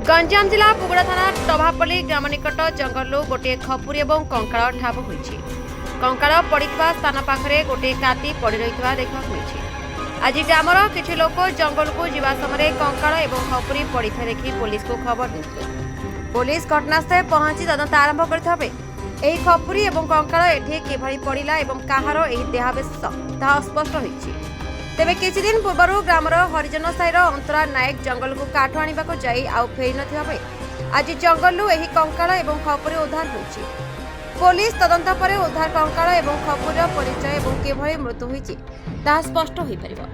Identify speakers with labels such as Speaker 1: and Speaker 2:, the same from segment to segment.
Speaker 1: गंजाम जिला बुगड़ा थाना टभापल्ली ग्राम निकट जंगल गोटे खपुरी और कंकाल ठाब होती। कंकाल पड़ा स्थान पाखे गोटे काती पड़ रही देखा आज ग्रामर किसी लोक जंगल को जीवा समय कंकाल और खपुरी पड़ा देखी पुलिस को खबर देते। पुलिस घटनास्थल पहुंची तदंत आरंभ कर खपुरी और कंकाल एठी किभली पड़ा और कहार देहावेश ताहा स्पष्ट होती। तेबे किछि दिन पूर्व ग्रामर हरिजन साईर अंतरा नायक जंगल को काठ आने आउ फेरी नथिबा बेले आज जंगल एही कंकाल और खपुरी उद्धार होइछि। पुलिस तदंत पर उद्धार कंकाल और खपुरी परिचय और किभली मृत्यु होइछि ताहा स्पष्ट होई परिबो।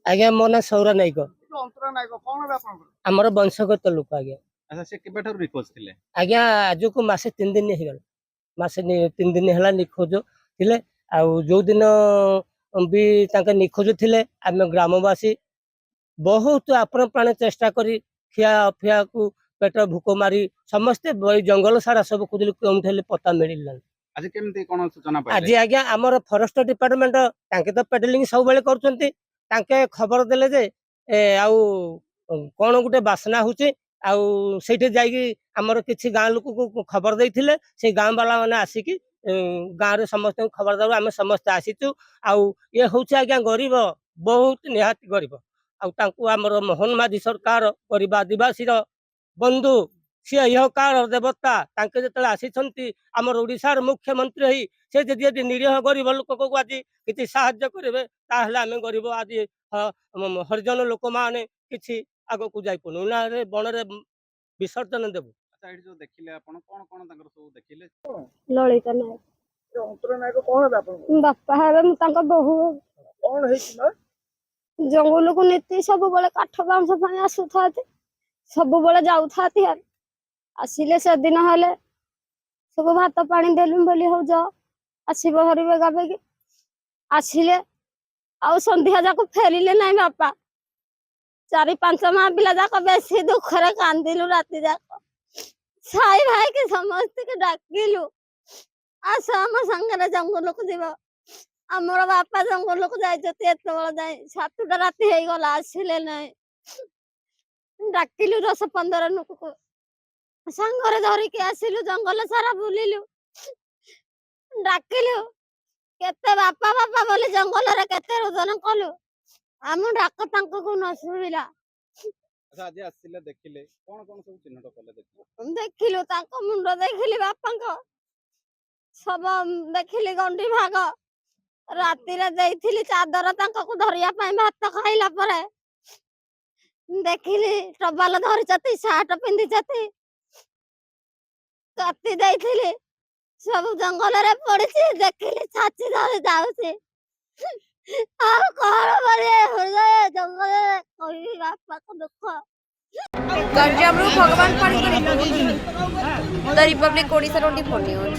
Speaker 2: आज्ञा मो ना सौरा नायक
Speaker 3: अंतरा नायक कोन बे आपन
Speaker 2: हमर वंशगत लोक आज्ञा।
Speaker 3: अच्छा से केबे ठर रिकोज थिले
Speaker 2: आज्ञा आज को मासे 3 दिन हे गल मासे 3 दिन हला निखोज थिले आउ जो दिन भी तांके निखोज थिले आम ग्रामवासी बहुत आपण प्राण चेष्टा करी खिया फिया को पेट भूक मारी समस्ते जंगल सारा सब खुदिल केउठले पता मिलिला।
Speaker 3: आज केमती कोन सूचना पाइले
Speaker 2: आज आज्ञा हमर फॉरेस्ट डिपार्टमेंट तांके तो पेडलिंग सब बेले करचंती तांके खबर देले जे आउ कोन गुटे बासना होची आउ सेठी जाई हमर किछि गां लोक को खबर देइथिले से गां वाला माने आसीकी गाँव रे समस्त खबर दरु आम समस्त आसीचु आउ ये होछि आज्ञा गरीब बहुत निहाती गरीब आउ तांकु हमर मोहन माझी सरकार गरीब आदिवासी रो बंधु सी यह कार देवता तांके जतले आसीछंती हमर ओडिसा रो मुख्यमंत्री ही से जदि निरीह गरीब लोक को आज किछि सहाय्य करिवे ताहले आमे गरीब आज हरिजन लोक माने किछि आगो को जाई पनु ना रे बन रे विसर्जन देबु।
Speaker 3: अच्छा एठी जो देखिले आपन कोन कोन तांकर सब देखिले
Speaker 4: ललिता नायक
Speaker 3: अंतरा नायक कोन बे आपन
Speaker 4: बापा हेबे मु तांका बहु
Speaker 3: कोन हेछि ना
Speaker 4: जंगल को नीति सब बेले काठ बांस पानी आसुथाते सब बेले जाउथाती आसिले से दिन हेले सब भात पानी देलु बोली हो जा आसीबो हरिबे गाबे कि आसिले आउ संध्या जाको फेरिले नाही बापा 4-5 माह पिला जाको बेसी दुखरे कांदिलु राती जाको साई भाई के समस्त के डाकिलु आस हम संगरे जंगल को जीवा हमर बापा जंगल को जाय जते एत बळ जाय 7टा राती हे गला आसिले नाही डाकिलु 10-15 नुक को संगरे धरि के आसिलु जंगल सारा बुलिलु डाकिलु केते बापा बापा बोले जंगल रे केते रोदन कलु हम डाक तांको को न सुविला।
Speaker 3: अच्छा आज आसिले देखिले कोन कोन सब चिन्हट कले
Speaker 4: देखिलु तांको मुंड देखिली बापांको सब देखिली गंडी भाग राती रे देइथिली चादर तांको को धरिया पई भात खाइला परे देखिली टबाल धरि जति शर्ट पिंदी जति काटी देइथिली सब जंगल रे पड़िछि देखिली छाची धरि जाउछि आ कोन बरे हृदय जंगल रे कोई बापा को दुख।
Speaker 1: गंजाम भगवान द रिपब्लिक ओडिशा 24 न्यूज।